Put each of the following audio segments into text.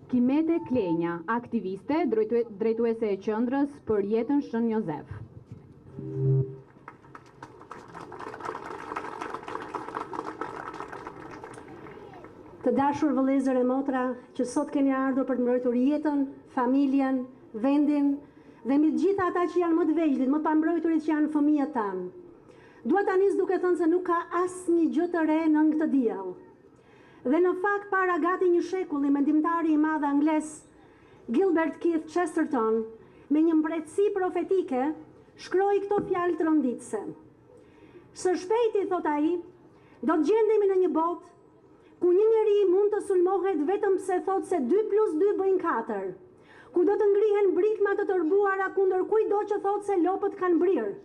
Kimete Klenja, aktiviste, drejtuese e qendrës për jetën Shën Jozef. Të dashur vëllezër e motra që sot keni ardhur për të mbrojtur jetën, familjen, vendin dhe mbi të gjitha ata që janë më të vegjëlit, më të pambrojturit që janë fëmijët tanë. Dua ta nis duke thënë se nuk ka asnjë gjë të re nën këtë diell. Dhe në fakt para gati një shekulli mendimtari i madh anglez Gilbert Keith Chesterton me një mbretësi profetike shkroi këto fjalë të rënditëse. Së shpejti, thot ai, do të gjendemi në një botë ku një njeri mund të sulmohet vetëm pse thot se 2 + 2 bëjnë 4, ku do të ngrihen britma të tërbuara kundër kujdo që thot se lopët kanë brirë,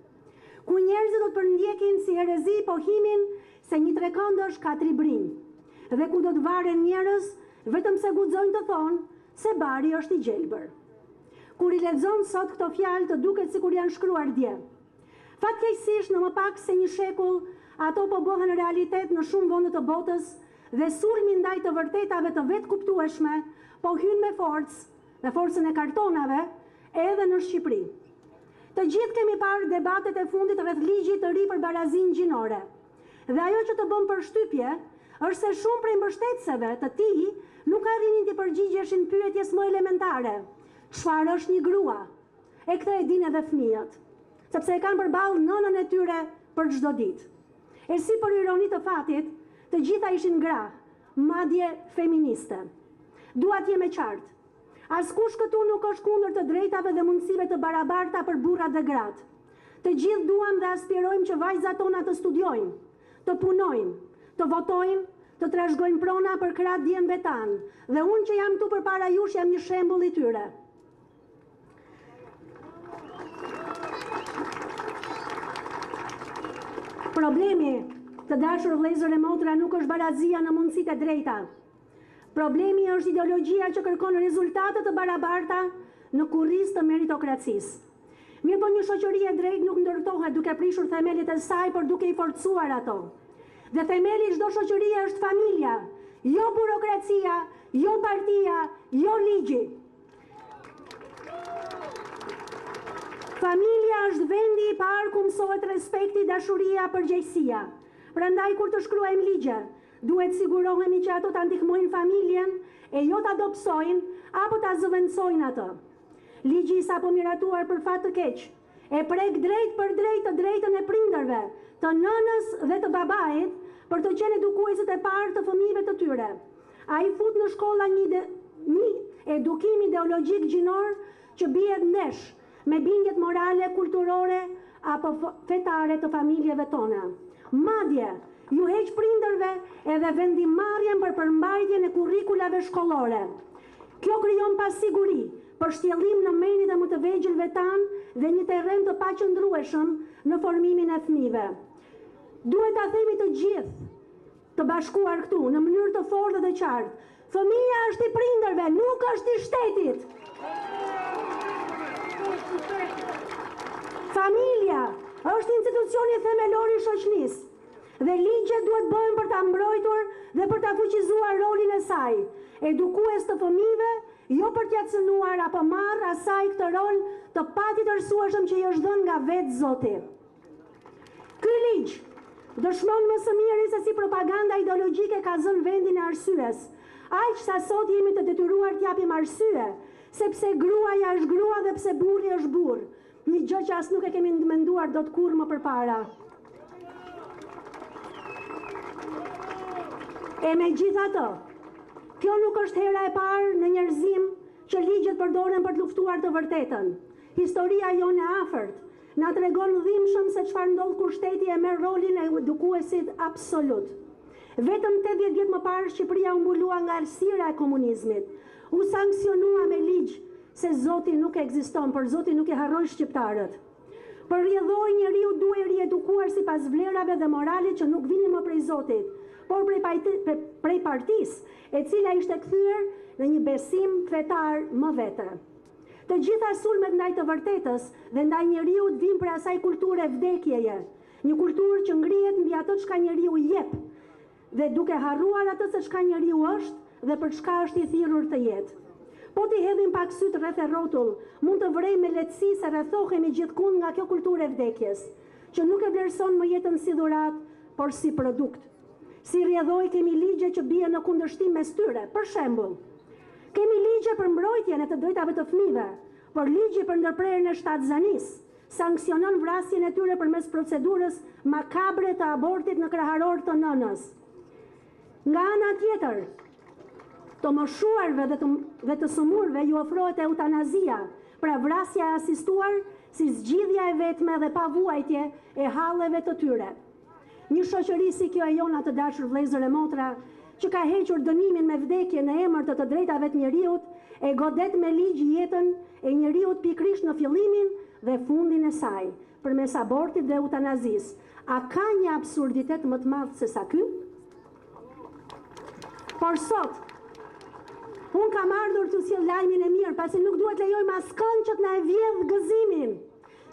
ku njerëzit do të përndjekin si herezi pohimin se një trekëndësh ka 3 brinj, dhe ku do të varen njerëz vetëm se guxojnë të thonë se bari është i gjelbër. Kur i lexon sot këto fjalë të duket sikur janë shkruar dje. Fatkeqësisht në më pak se një shekull ato po bëhen realitet në shumë vende të botës dhe sulmi ndaj të vërtetave të vetë kuptueshme po hyn me forcë, me forcën e kartonave, edhe në Shqipëri. Të gjithë kemi parë debatet e fundit rreth ligjit të ri për barazinë gjinore. Dhe ajo që të bën përshtypje është se shumë prej mbështetësve të tij nuk arrinin të përgjigjeshin pyetjes më elementare: çfarë është një grua? E këtë e dinë edhe fëmijët, sepse e kanë përballë nënën e tyre për çdo ditë. E si për ironi të fatit, të gjitha ishin gra, madje feministe. Dua të jem e qartë. Askush këtu nuk është kundër të drejtave dhe mundësive të barabarta për burrat dhe gratë. Të gjithë duam dhe aspirojmë që vajzat tona të studiojnë, të punojnë, të votojnë, të trashëgojnë prona për krahët djemve tanë, dhe unë që jam këtu përpara jush jam një shembull i tyre. Problemi, të dashur vëllezër e motra, nuk është barazia në mundësitë e drejta. Problemi është ideologjia që kërkon rezultate të barabarta në kurrizë të meritokracisë. Mirë, po një shoqëri e drejtë nuk ndërtohet duke prishur themelit e saj, por duke i forcuar ato. Dhe themeli i çdo shoqërie është familja, jo burokracia, jo partia, jo ligji. Familja është vendi i parë ku mësohet respekti, dashuria, përgjegjësia. Prandaj kur të shkruajmë ligje, duhet sigurohemi që ato ta ndihmojnë familjen e jo ta dobësojnë apo ta zëvendësojnë atë. Ligji i sapo miratuar për fat të keq e prek drejt për drejt të drejtën e prindërve, të nënës dhe të babait për të qenë edukuesit e parë të fëmijëve të tyre. Ai fut në shkolla një edukim ideologjik gjinor që bie ndesh me bindjet morale, kulturore apo fetare të familjeve tona. Madje ju heq prindërve edhe vendimarrjen për përmbajtjen e kurrikulave shkollore. Kjo krijon pasiguri për shtjellim në menin e më të vegjëlve tanë dhe një terren të paqëndrueshëm në formimin e fëmijëve. Duhet ta themi të gjithë, të bashkuar këtu në mënyrë të fortë dhe qartë: fëmia është i prindërve, nuk është i shtetit. Familja është institucioni themelor i shoqërisë dhe ligjet duhet bëhen për ta mbrojtur dhe për ta fuqizuar rolin e saj, edukues të fëmijëve, jo për t'ia cënuar apo marr asaj këtë rol të patitërsueshëm që i është dhënë nga vetë Zoti. Ky ligj dëshmon më së miri se si propaganda ideologjike ka zënë vendin e arsyes, aq sa sot jemi të detyruar t'japim arsye, sepse gruaja është grua dhe pse burri është burr, një gjë që as nuk e kemi menduar dot kurrë më përpara. E megjithatë, kjo nuk është hera e parë në njerëzim që ligjet përdoren për të luftuar të vërtetën. Historia jonë e afërt na tregon dhimbshëm se çfarë ndodh kur shteti e merr rolin e edukuesit absolut. Vetëm 80 vjet më parë Shqipëria u mbulua nga errësira e komunizmit. U sankcionua me ligj se Zoti nuk ekziston, por Zoti nuk e harroi shqiptarët. Për rrjedhoi njeriu duhej riedukuar sipas vlerave dhe moralit që nuk vinin më prej Zotit, por prej partisë, e cila ishte kthyer në një besim fetar më vete. Të gjitha sulmet ndaj të vërtetës dhe ndaj njeriut vijnë për asaj kulture vdekjeje, një kulturë që ngrihet mbi atë çka njeriu jep, dhe duke harruar atë se çka njeriu është dhe për çka është i thirrur të jetë. Po t'i hedhim pak syt rreth e rrotull, mund të vrejmë me lehtësi se rrethohemi gjithkund nga kjo kulturë e vdekjes, që nuk e vlerëson më jetën si dhuratë, por si produkt. Si rrjedhoj kemi ligje që bien në kundërshtim mes tyre. Për shembull, kemi ligje për mbrojtjen e të drejtave të fëmijëve, por ligji për ndërprerjen e shtatzanisë sankcionon vrasjen e tyre përmes procedurës makabre të abortit në kraharor të nënës. Nga ana tjetër, të moshuarve dhe të sëmurve ju ofrohet eutanazia, pra vrasja e asistuar si zgjidhja e vetme dhe pa vuajtje e halleve të tyre. Një shoqëri si kjo e jona, të dashur vëllezër e motra, që ka hequr dënimin me vdekje në emër të drejtave të njeriut, e godet me ligj jetën e njeriut pikrisht në fillimin dhe fundin e saj, përmes abortit dhe eutanazisë. A ka një absurditet më të madh se sa ky? Por sot, unë kam ardhur të sjell lajmin e mirë, pasi nuk duhet lejojmë askënd që të na e vjedh gëzimin,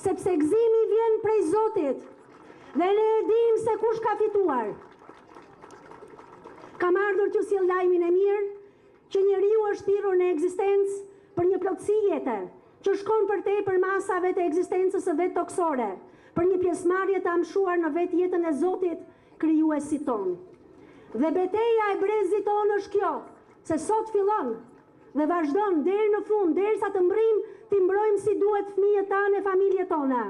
sepse gëzimi vjen prej Zotit, dhe ne e dim se kush ka fituar. Kam ardhur të sjell lajmin e mirë, që njeriu është thirrur në ekzistencë për një plotësi jete, që shkon përtej për masave të ekzistencës së vet toksore, për një pjesëmarrje të amshuar në vetë jetën e Zotit, krijuesit ton. Dhe betejë e brezit ton është kjo, se sot fillon dhe vazhdon deri në fund, derisa të t'i mbrojmë si duhet fëmijët tanë e familjet tona.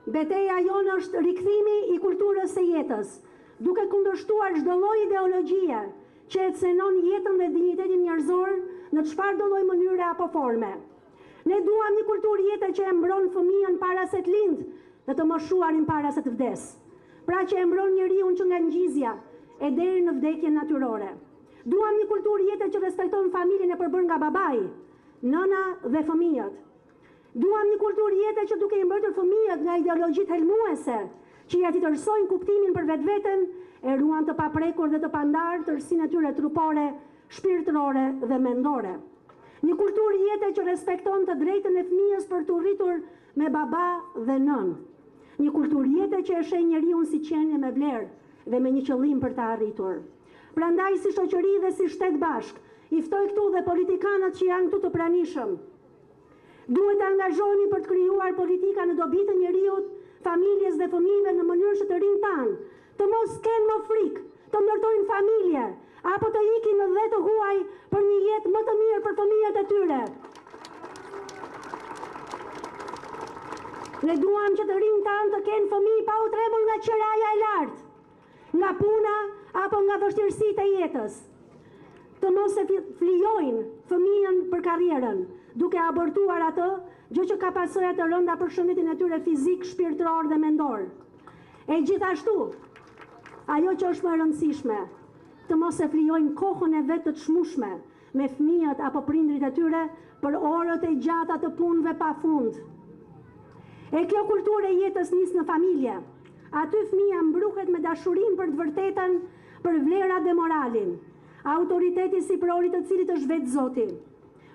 Betejë jonë është rikthimi i kulturës së jetës, duke kundërshtuar çdo lloj ideologjie që e cenon jetën dhe dinjitetin njerëzor në çfarëdo lloj mënyre apo forme. Ne duam një kulturë jete që e mbron fëmijën para se të lindë dhe të moshuarin para se të vdes. Pra që e mbron njeriu që nga ngjizja e deri në vdekjen natyrore. Duam një kulturë jete që respekton familjen e përbërë nga babai, nëna dhe fëmijët. Duam një kulturë jete që duke i mbrojtur fëmijët nga ideologjitë helmuese, që ja titërsojnë kuptimin për vetveten, e ruan të paprekur dhe të pandarë tërësinë e tyre trupore, shpirtërore dhe mendore. Një kulturë jete që respekton të drejtën e fëmijës për të rritur me baba dhe nën. Një kulturë jete që e sheh njeriu si qenie me vlerë dhe me një qëllim për të arritur. Prandaj si shoqëri dhe si shtet bashk, i ftoj këtu dhe politikanët që janë këtu të pranishëm. Duhet të angazhoheni për të krijuar politika në dobi të njeriut, familjes dhe fëmijëve në mënyrë që të rinjtë tanë të mos kenë më frikë, të ndërtojnë familje, apo të ikin dhe të huaj për një jetë më të mirë për fëmijët e tyre. Ne duam që të rinjtë tanë të kenë fëmijë pa u trembur nga qeraja e lartë, nga puna apo nga vështirësitë e jetës. Të mos e flijojnë fëmijën për karrierën, duke abortuar atë, gjë që ka pasoja të rënda për shëndetin e tyre fizik, shpirtëror dhe mendor. E gjithashtu, ajo që është më e rëndësishme, të mos e flijojnë kohën e vetë të çmueshme me fëmijët apo prindrit e tyre për orët e gjata të punëve pafund. E kjo kulturë e jetës nis në familje. Aty fëmia mbruhet me dashurinë për të vërtetën, për vlerat dhe moralin. Autoriteti si prori të cilit është vetë Zoti.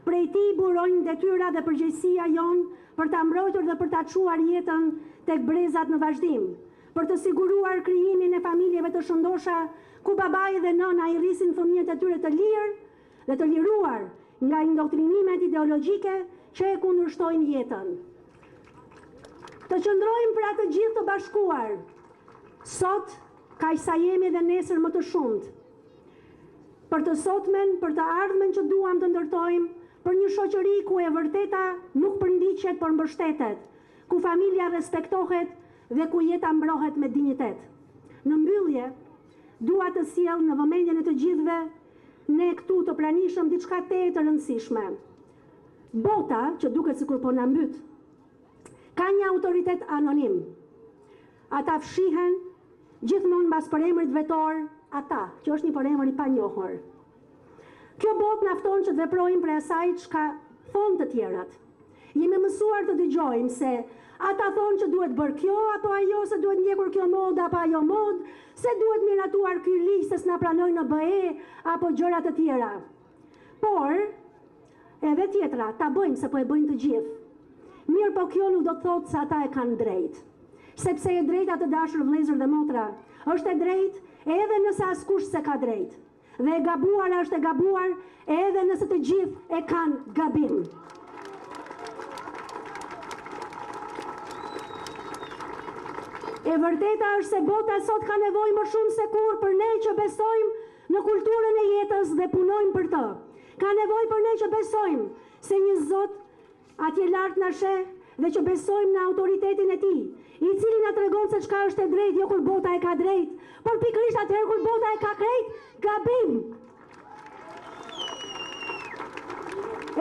Prej tij burojnë detyra dhe përgjegjësia jonë për ta mbrojtur dhe për ta çuar jetën tek brezat në vazhdim, për të siguruar krijimin e familjeve të shëndosha, ku babai dhe nëna i rrisin fëmijët e tyre të lirë dhe të liruar nga indoktrinimet ideologjike që e kundërshtojnë jetën. Të qëndrojmë për atë gjithë të bashkuar, sot, kaq sa jemi dhe nesër më të shumt. Për të sotmen, për të ardhmen që duam të ndërtojmë, për një shoqëri ku e vërteta nuk përndiqet por mbështetet, ku familja respektohet dhe ku jeta mbrohet me dinjitet. Në mbyllje, dua të sjell në vëmendjen e të gjithëve, ne këtu të pranishëm diçka të rëndësishme. Bota, që duket sikur po na mbyt, ka një autoritet anonim. Ata fshihen gjithmonë mbas përemrit vetor, ata, që është një përemër i panjohur. Kjo botë na fton që të veprojmë për asaj çka thonë të tjerat. Jemi mësuar të dëgjojmë se ata thonë që duhet bërë kjo apo ajo, se duhet ndjekur kjo modë apo ajo modë, se duhet miratuar ky ligj se s'na pranojnë në BE apo gjëra të tjera. Por, edhe tjetra, ta bëjmë se po e bëjnë të gjithë. Mirë, po kjo nuk do të thotë se ata e kanë drejt. Sepse e drejta, të dashur vëllezër dhe motra, është e drejt edhe nëse askush se ka drejt. Dhe e gabuar është e gabuar edhe nëse të gjithë e kanë gabim. E vërteta është se bota sot ka nevojë më shumë se kur për ne që besojmë në kulturën e jetës dhe punojmë për të. Ka nevojë për ne që besojmë se një Zot atje lart na sheh dhe që besojmë në autoritetin e Tij, i cili na tregon se çka është e drejtë, jo kur bota e ka drejt, por pikërisht atëherë kur bota e ka krejt gabim.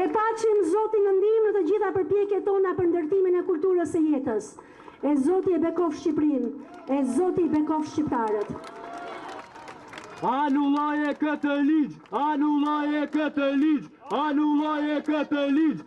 E paqim Zotin në ndihmë në të gjitha përpjekjet tona për ndërtimin e kulturës së jetës. E Zoti e bekov Shqipërinë, e Zoti i bekov shqiptarët. Anulloje këtë ligj, anulloje këtë ligj, anulloje këtë ligj,